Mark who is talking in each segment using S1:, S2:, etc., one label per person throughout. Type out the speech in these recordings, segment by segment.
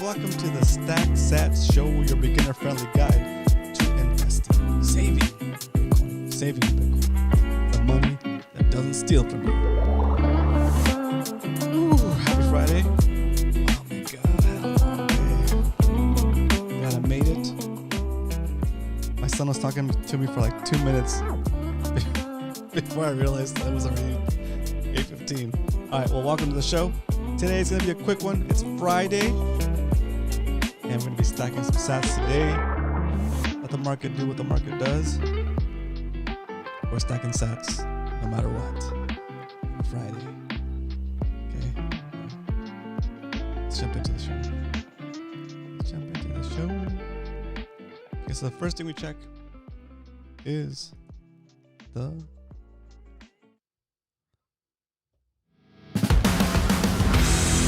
S1: welcome to the Stack Sats Show, your beginner-friendly guide to investing, saving Bitcoin, the money that doesn't steal from you. Ooh, happy Friday. Oh my God, I had a long day. Glad I made it. My son was talking to me for like 2 minutes before I realized that it was already 8:15. All right, well, welcome to the show. Today is going to be a quick one. It's Friday, and we're going to be stacking some sats today. Let the market do what the market does. We're stacking sats no matter what. Friday. Okay. Let's jump into the show. Okay, so the first thing we check is the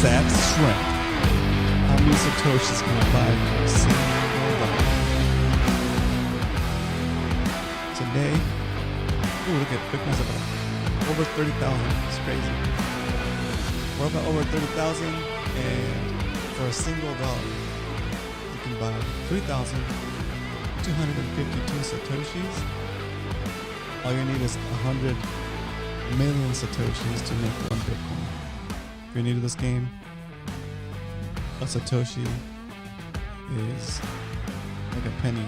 S1: Sat strength. How many satoshis can you buy for a single dollar? Today, look at Bitcoin's about over 30,000. It's crazy. We're about over 30,000, and for a single dollar, you can buy 3,252 satoshis. All you need is 100 million satoshis to make one Bitcoin. If you're new to this game, a satoshi is like a penny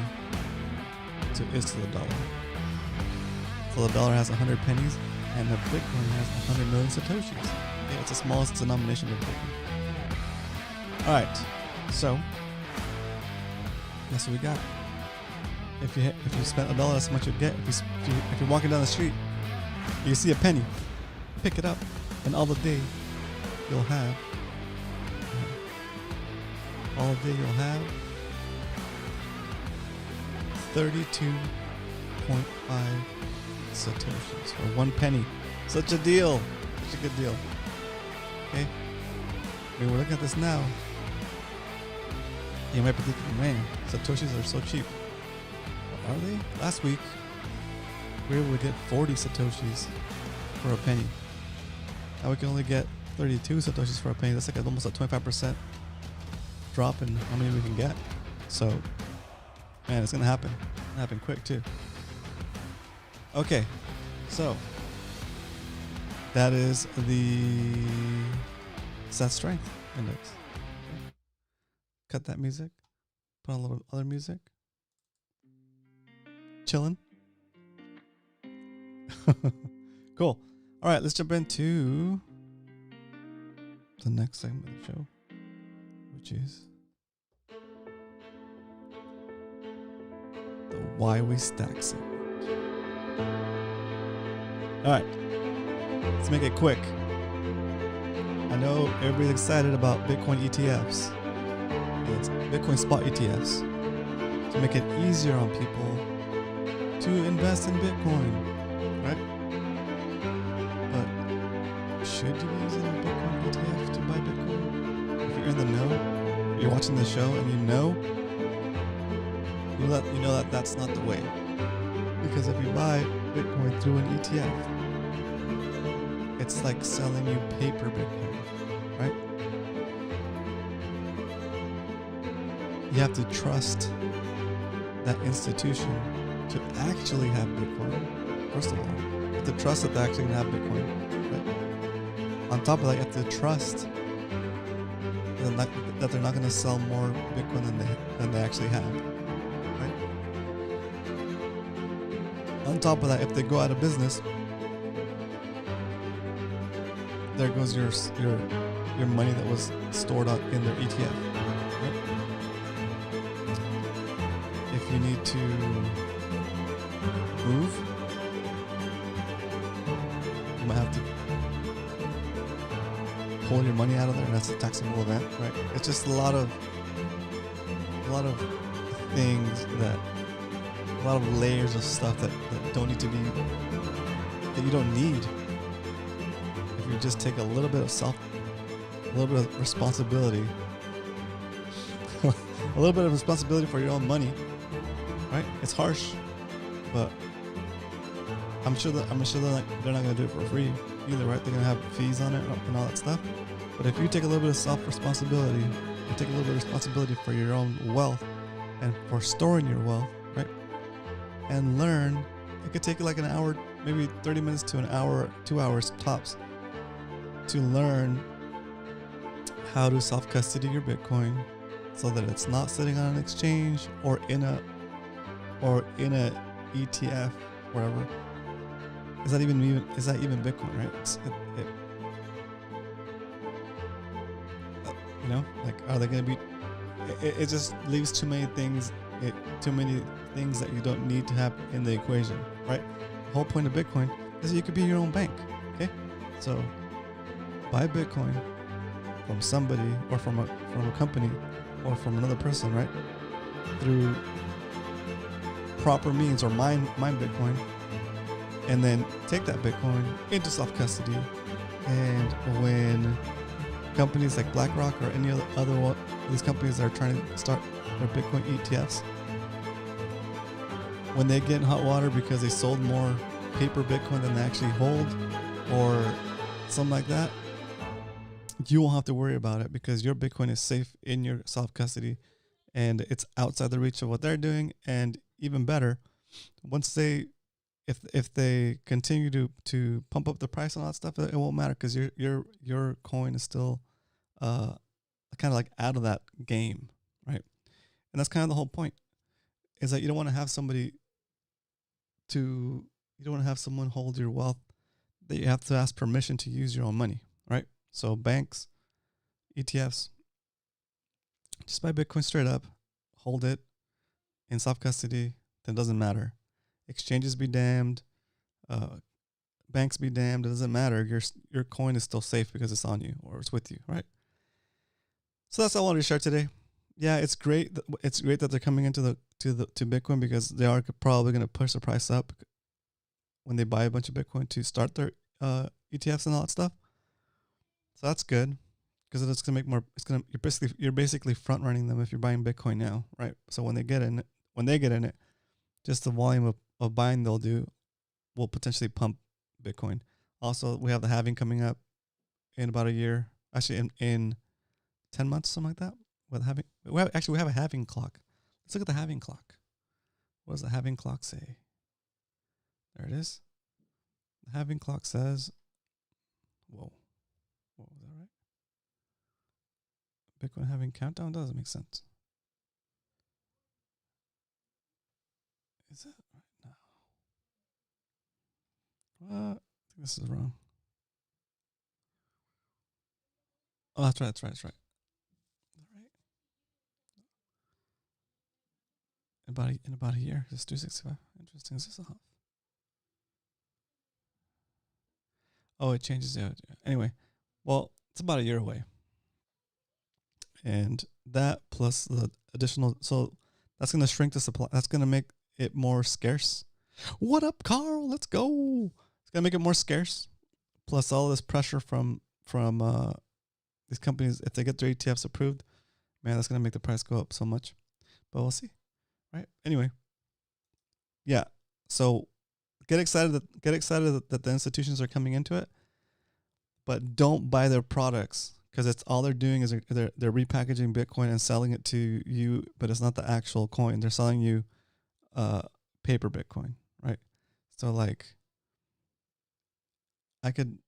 S1: to the dollar. So the dollar has 100 pennies, and the Bitcoin has 100 million satoshis. Yeah, it's the smallest denomination of Bitcoin. All right, so that's what we got. If you spent $1, that's how much you get. If you're walking down the street, you see a penny, pick it up, and all day you'll have 32.5 satoshis for 1 penny. Such a deal. Such a good deal. Okay. I mean, we're looking at this now. You might be thinking, man, satoshis are so cheap. Well, are they? Last week, we were able to get 40 satoshis for a penny. Now we can only get 32 satoshis for a penny. That's like almost a 25% drop in how many we can get. So, man, it's gonna happen. It's gonna happen quick too. Okay, so that is the Sat Strength Index. Okay. Cut that music. Put on a little other music. Chilling. Cool. All right, let's jump into the next segment of the show, which is the Why We Stack segment. All right, let's make it quick. I know everybody's excited about Bitcoin ETFs. It's Bitcoin spot ETFs to make it easier on people to invest in Bitcoin, right? But should you be using a Bitcoin ETF to buy Bitcoin? If you're in the know, you're watching the show and you know that that's not the way. Because if you buy Bitcoin through an ETF, it's like selling you paper Bitcoin, right? You have to trust that institution to actually have Bitcoin. First of all, you have to trust that they're actually going to have Bitcoin. Right? On top of that, you have to trust that they're not going to sell more Bitcoin than they actually have. Right? On top of that, if they go out of business, there goes your money that was stored in their ETF. Right? If you need to move, you might have to pull your money out of there, and that's a taxable event, right? It's just a lot of things a lot of layers of stuff that don't need to be, that you don't need. If you just take a little bit of responsibility, a little bit of responsibility for your own money, right? It's harsh, but I'm sure that they're not going to do it for free. either, right? They're gonna have fees on it and all that stuff. But if you take a little bit of self-responsibility, you take a little bit of responsibility for your own wealth and for storing your wealth, right? And learn. It could take you like an hour, maybe 30 minutes to an hour, 2 hours tops, to learn how to self-custody your Bitcoin so that it's not sitting on an exchange or in a ETF, wherever. Is that even Bitcoin, right? Like, are they going to be? It just leaves too many things that you don't need to have in the equation, right? The whole point of Bitcoin is that you could be your own bank. Okay, so buy Bitcoin from somebody or from a company or from another person, right? Through proper means, or mine Bitcoin, and then take that Bitcoin into self-custody. And when companies like BlackRock or any other one, these companies that are trying to start their Bitcoin ETFs, when they get in hot water because they sold more paper Bitcoin than they actually hold, or something like that, you won't have to worry about it because your Bitcoin is safe in your self-custody and it's outside the reach of what they're doing. And even better, once if they continue to pump up the price and all that stuff, it won't matter because your coin is still kind of like out of that game, right? And that's kind of the whole point, is that you don't want to have someone hold your wealth, that you have to ask permission to use your own money, right? So banks, ETFs, just buy Bitcoin straight up, hold it in self-custody, then it doesn't matter. Exchanges be damned, banks be damned, it doesn't matter. Your coin is still safe because it's on you or it's with you, right? So that's all I wanted to share today. Yeah, it's great. It's great that they're coming into to Bitcoin, because they are probably going to push the price up when they buy a bunch of Bitcoin to start their ETFs and all that stuff. So that's good, because it's going to make more. You're basically front running them if you're buying Bitcoin now, right? So when they get in it, just the volume of buying they'll do will potentially pump Bitcoin. Also, we have the halving coming up in about a year. Actually, in 10 months, something like that. We have a halving clock. Let's look at the halving clock. What does the halving clock say? There it is. The halving clock says, whoa, was that right? Bitcoin halving countdown doesn't make sense. Is it right now? What? I think this is wrong. Oh, that's right. All right. In about a year, it's 265. Interesting. Is this off? Oh, it changes. Anyway, well, it's about a year away, and that plus the additional, so that's going to shrink the supply. That's going to make it more scarce. What up, Carl? Let's go. It's going to make it more scarce. Plus all this pressure from these companies, if they get their ETFs approved, man, that's going to make the price go up so much. But we'll see. Right. Anyway. Yeah. So get excited that the institutions are coming into it, but don't buy their products, because it's all they're doing is they're repackaging Bitcoin and selling it to you, but it's not the actual coin. They're selling you paper Bitcoin, right? So I could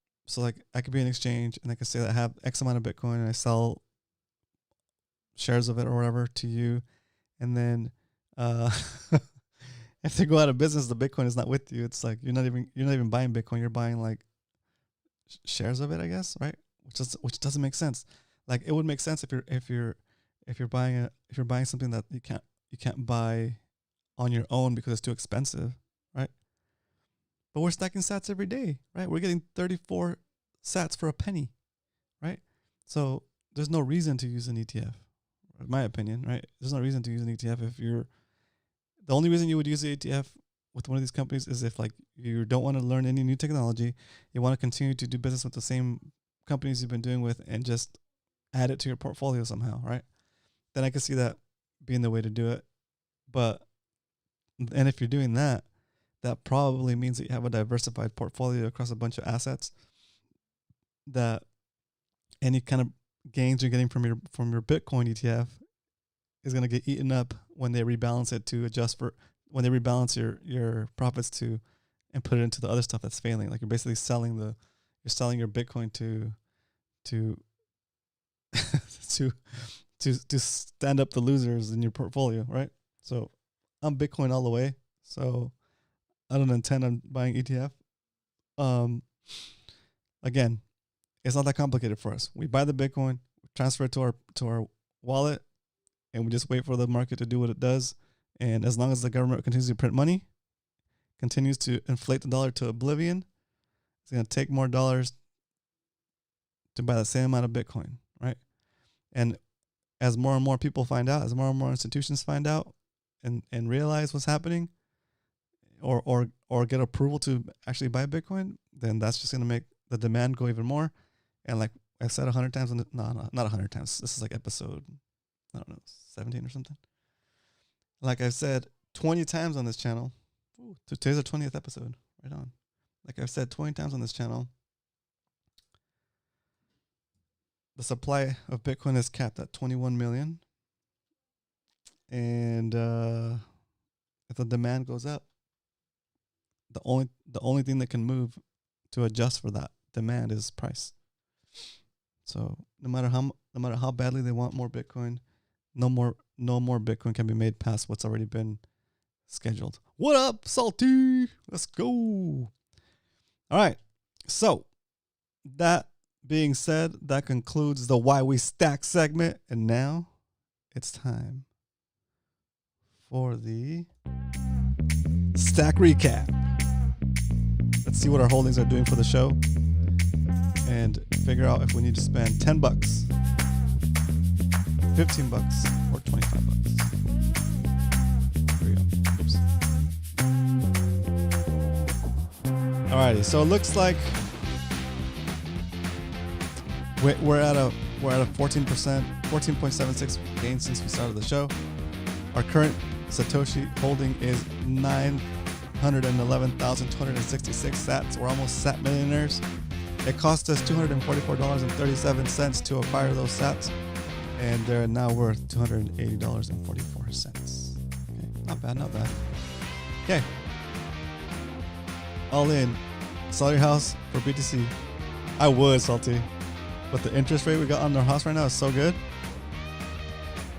S1: be an exchange and I could say that I have X amount of Bitcoin and I sell shares of it or whatever to you, and then if they go out of business, the Bitcoin is not with you. It's like you're not even buying Bitcoin. You're buying like shares of it, I guess, right? Which doesn't make sense. Like, it would make sense if you're buying something that you can't buy on your own because it's too expensive, right? But we're stacking sats every day, right? We're getting 34 sats for a penny, right? So there's no reason to use an ETF, in my opinion, right? There's no reason to use an ETF the only reason you would use the ETF with one of these companies is if like you don't want to learn any new technology, you want to continue to do business with the same companies you've been doing with and just add it to your portfolio somehow, right? Then I can see that being the way to do it. And if you're doing that, that probably means that you have a diversified portfolio across a bunch of assets. that any kind of gains you're getting from your Bitcoin ETF is going to get eaten up when they rebalance it to adjust for when they rebalance your profits to and put it into the other stuff that's failing. Like you're basically selling your Bitcoin to to stand up the losers in your portfolio, right? So I'm Bitcoin all the way. So I don't intend on buying ETF. Again, it's not that complicated for us. We buy the Bitcoin, transfer it to our wallet, and we just wait for the market to do what it does. And as long as the government continues to print money, continues to inflate the dollar to oblivion, it's going to take more dollars to buy the same amount of Bitcoin, right? And as more and more people find out, as more and more institutions find out and realize what's happening, or get approval to actually buy Bitcoin, then that's just going to make the demand go even more. And like I said 100 times, not 100 times. This is like episode, I don't know, 17 or something. Like I've said 20 times on this channel. Ooh, today's the 20th episode. Right on. Like I've said 20 times on this channel, the supply of Bitcoin is capped at 21 million. And if the demand goes up, the only thing that can move to adjust for that demand is price. So no matter how badly they want more Bitcoin, no more Bitcoin can be made past what's already been scheduled. What up, Salty? Let's go. All right. So that being said, that concludes the Why We Stack segment. And now it's time for the stack recap. Let's see what our holdings are doing for the show and figure out if we need to spend $10, $15, or $25. There we go. Oops. Alrighty, so it looks like we're at a 14%, 14.76 gain since we started the show. Our current Satoshi holding is 911,266 sats. We're almost sat millionaires. It cost us $244.37 to acquire those sats, and they're now worth $280.44. Okay, not bad, not bad. Okay, all in. Sell your house for BTC. I would, Salty, but the interest rate we got on our house right now is so good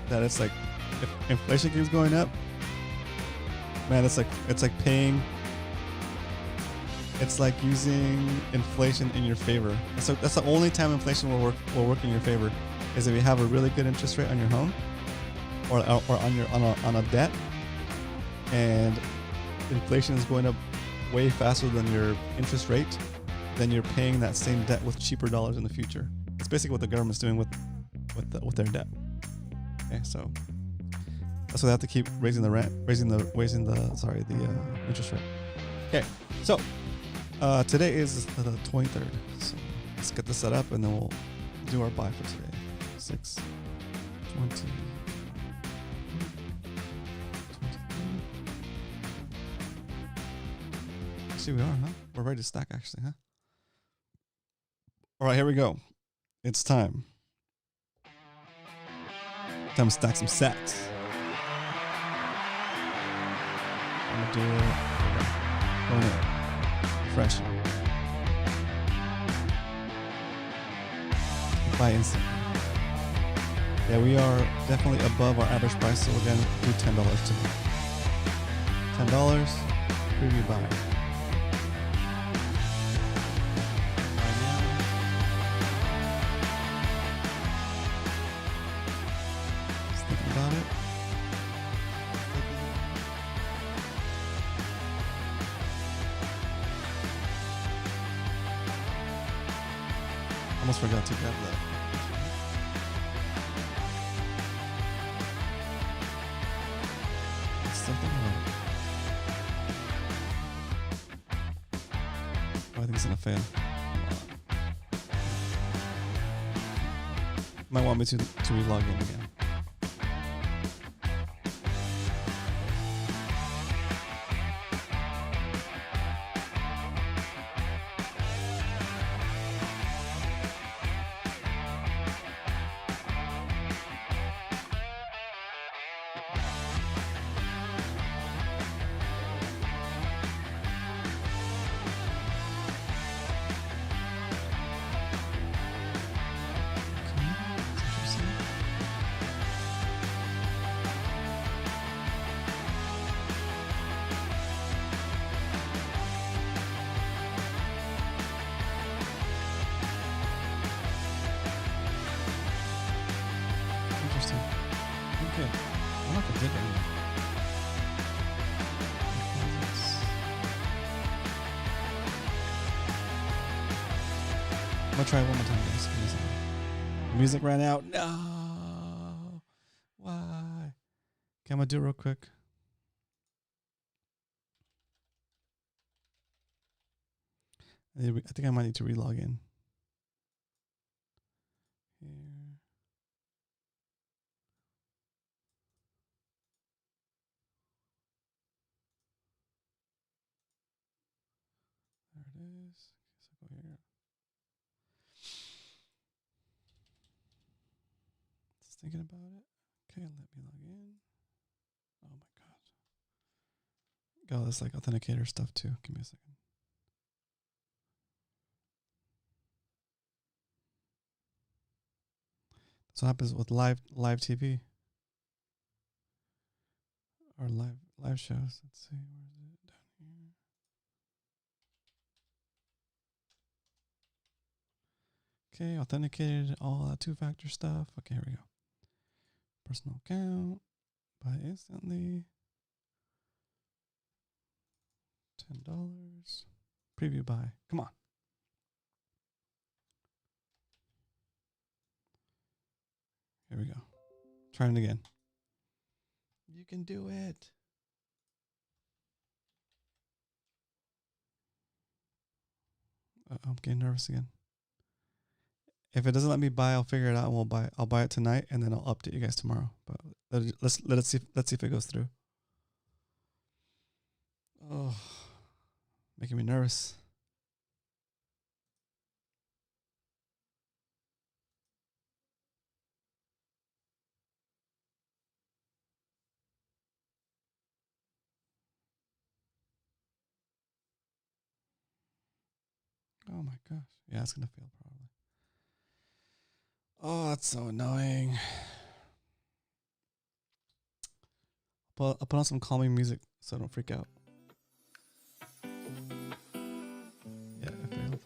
S1: that it's like, if inflation keeps going up, man, it's like paying. It's like using inflation in your favor. So that's the only time inflation will work in your favor, is if you have a really good interest rate on your home, or on a debt, and inflation is going up way faster than your interest rate, then you're paying that same debt with cheaper dollars in the future. It's basically what the government's doing with their debt. Okay, so that's why they have to keep raising the interest rate. Okay, so today is the 23rd. So let's get this set up and then we'll do our buy for today. 6/20. See, we are, huh? We're ready to stack, actually, huh? All right, here we go. It's time. Time to stack some sats. I'm gonna do it. Oh no. Fresh. Buy instant. Yeah, we are definitely above our average price, so we're gonna do $10 today. $10. Preview buy. Just thinking about it. Almost forgot to grab that. It's something wrong. Oh, I think it's gonna fail. Might want me to re-log in again. too. Okay. I don't know if I did anyway. I'm gonna try it one more time, guys. Give me a second. Music ran out. No. Why? Okay, I'm gonna do it real quick. I think I might need to relog in. Here. There it is. So go here. Just thinking about it. Okay, let me log in. Oh my god. Got all this like authenticator stuff too. Give me a second. That's what happens with live TV or live shows. Let's see, where is it? Down here. Okay, authenticated, all that two-factor stuff. Okay, here we go. Personal account, buy instantly. $10. Preview buy. Come on. Here we go. Trying it again. You can do it. I'm getting nervous again. If it doesn't let me buy, I'll figure it out and we'll buy it. I'll buy it tonight and then I'll update you guys tomorrow. But let's see if it goes through. Oh, making me nervous. Oh my gosh. Yeah, it's gonna fail probably. Oh, that's so annoying. I'll put on some calming music so I don't freak out. Yeah, it failed.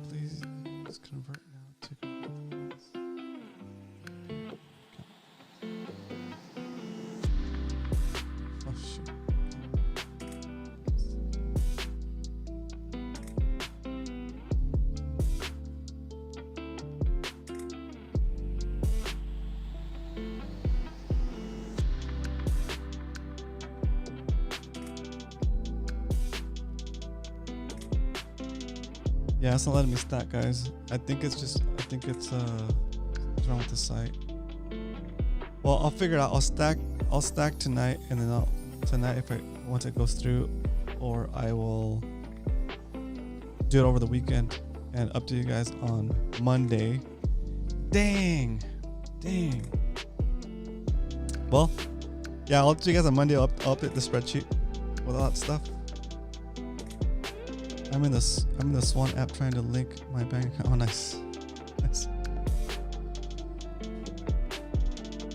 S1: Please just convert now to convertibles. Oh shoot. Yeah, it's not letting me stack, guys. I think it's what's wrong with the site. Well, I'll figure it out. I'll stack tonight, and then tonight once it goes through, or I will do it over the weekend and update you guys on Monday. Dang. Well, yeah, I'll update you guys on Monday. I'll update the spreadsheet with all that stuff. I'm in the Swan app trying to link my bank account. Oh, nice.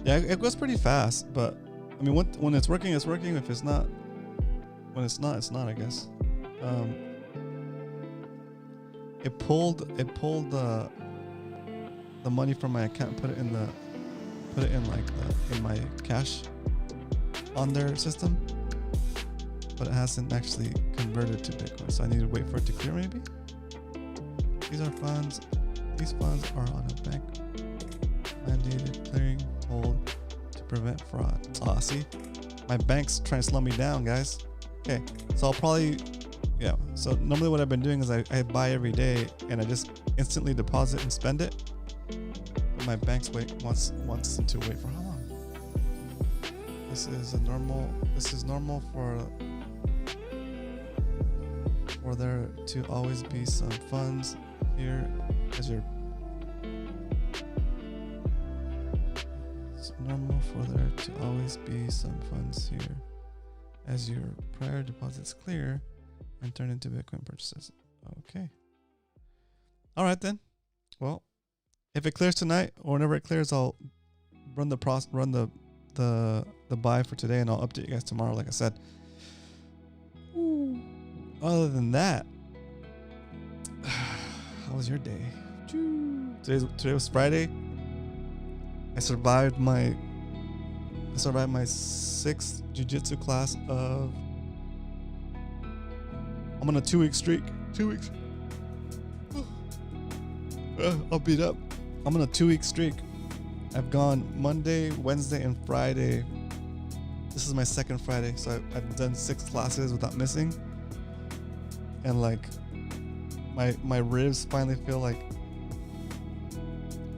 S1: Yeah, it goes pretty fast, but I mean, when it's working, it's working. If it's not, when it's not, it's not. I guess. It pulled the money from my account, put it in my cash on their system. But it hasn't actually converted to Bitcoin, so I need to wait for it to clear maybe. These funds are on a bank mandated clearing hold to prevent fraud. Ah, see, my bank's trying to slow me down, guys. Okay, so I'll probably, yeah. So normally what I've been doing is I buy every day and I just instantly deposit and spend it. But my bank's wants to wait for how long? This is normal for there to always be some funds here as your. It's normal for there to always be some funds here as your prior deposits clear and turn into Bitcoin purchases. Okay. All right then. Well, if it clears tonight or whenever it clears, I'll run the buy for today and I'll update you guys tomorrow. Like I said. Other than that, how was your day? Today was Friday. I survived my sixth jiu-jitsu class of. I'm on a 2-week streak. 2 weeks. I'll beat up. I'm on a 2-week streak. I've gone Monday, Wednesday, and Friday. This is my second Friday, so I've done 6 classes without missing. And like, my ribs finally feel like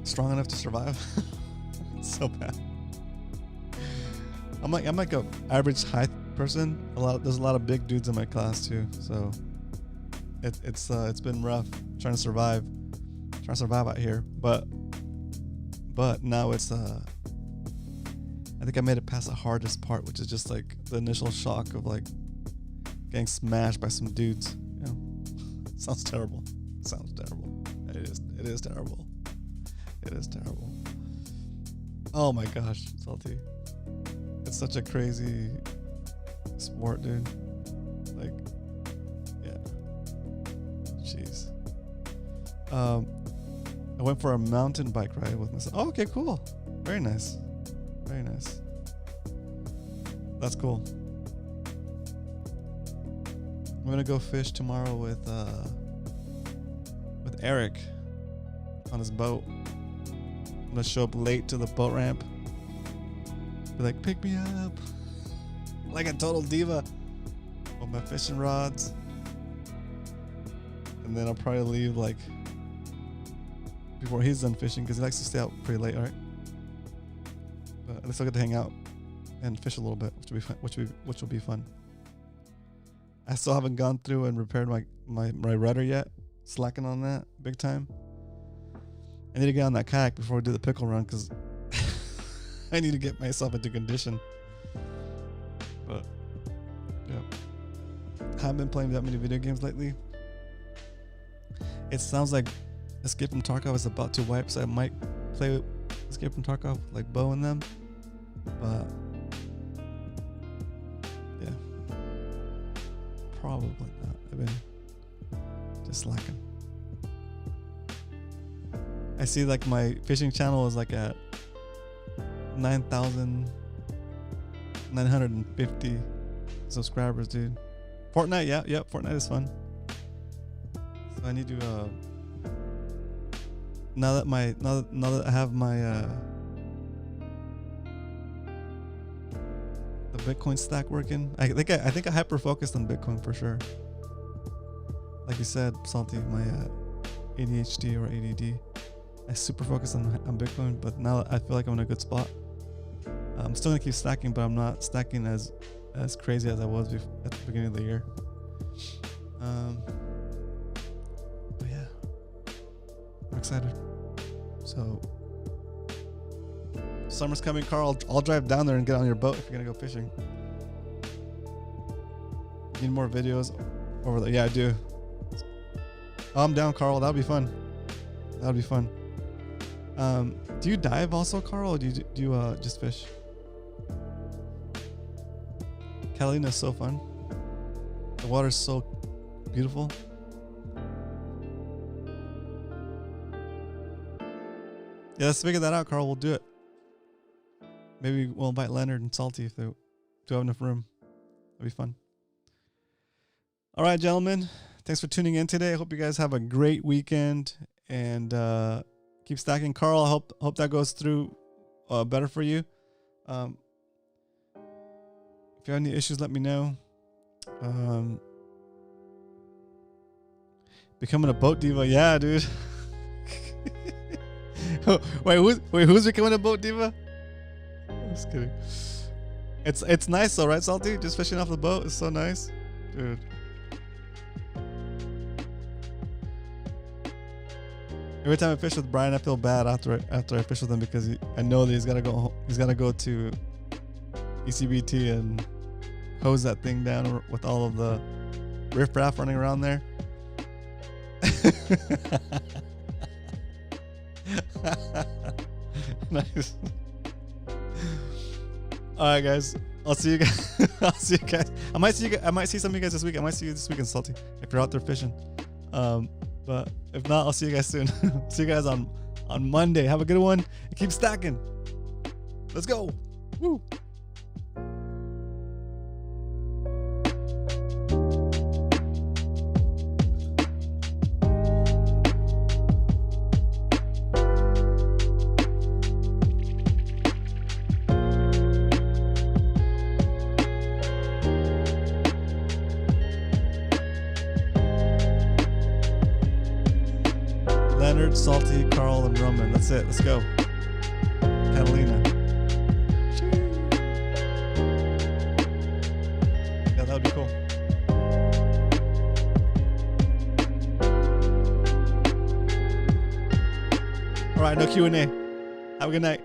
S1: strong enough to survive. It's so bad. I'm like a average height person. There's a lot of big dudes in my class too, so it's been rough trying to survive out here. But now it's I think I made it past the hardest part, which is just like the initial shock of like getting smashed by some dudes. You know, sounds terrible. It is terrible. It is terrible. Oh my gosh, Salty. It's such a crazy sport, dude. Like, yeah. Jeez. I went for a mountain bike ride with myself. Oh, okay, cool. Very nice. Very nice. That's cool. I'm gonna go fish tomorrow with Eric on his boat. I'm gonna show up late to the boat ramp. Be like, pick me up. Like a total diva. With my fishing rods. And then I'll probably leave like before he's done fishing, because he likes to stay out pretty late, alright? But at least I'll get to hang out and fish a little bit, which will be fun. I still haven't gone through and repaired my rudder yet. Slacking on that big time. I need to get on that kayak before we do the pickle run, because I need to get myself into condition. But yeah, haven't been playing that many video games lately. It sounds like Escape from Tarkov is about to wipe, so I might play Escape from Tarkov like Bo and them. But yeah, probably not. I've been just slacking. I see like my fishing channel is like at 9,950 subscribers, dude. Fortnite, yeah, Fortnite is fun. So I need to now that I have my the Bitcoin stack working, I think I hyper focused on Bitcoin for sure. Like you said, Salty, my ADHD or ADD, I super focused on Bitcoin, but now I feel like I'm in a good spot. I'm still gonna keep stacking, but I'm not stacking as crazy as I was at the beginning of the year. But yeah, I'm excited. So summer's coming, Carl. I'll drive down there and get on your boat if you're gonna go fishing. Need more videos over there? Yeah, I do. I'm down, Carl. That'll be fun. Do you dive also, Carl, or do you just fish? Catalina's so fun. The water's so beautiful. Yeah, let's figure that out, Carl. We'll do it. Maybe we'll invite Leonard and Salty if they do have enough room. That'd be fun. All right, gentlemen. Thanks for tuning in today. I hope you guys have a great weekend and keep stacking. Carl, I hope that goes through better for you. If you have any issues, let me know. Becoming a boat diva, yeah, dude. who's becoming a boat diva? I'm just kidding. It's nice though, right, Salty? Just fishing off the boat is so nice, dude. Every time I fish with Brian, I feel bad after I fish with him, because I know that he's gotta go to ECBT and hose that thing down with all of the riffraff running around there. Nice. All right, guys. I'll see you guys. I might see some of you guys this week. I might see you this weekend, Salty, if you're out there fishing. But if not, I'll see you guys soon. See you guys on on Monday. Have a good one. And keep stacking. Let's go. Woo. Leonard, Salty, Carl, and Roman. That's it. Let's go. Catalina. Yeah, that would be cool. All right, no Q&A. Have a good night.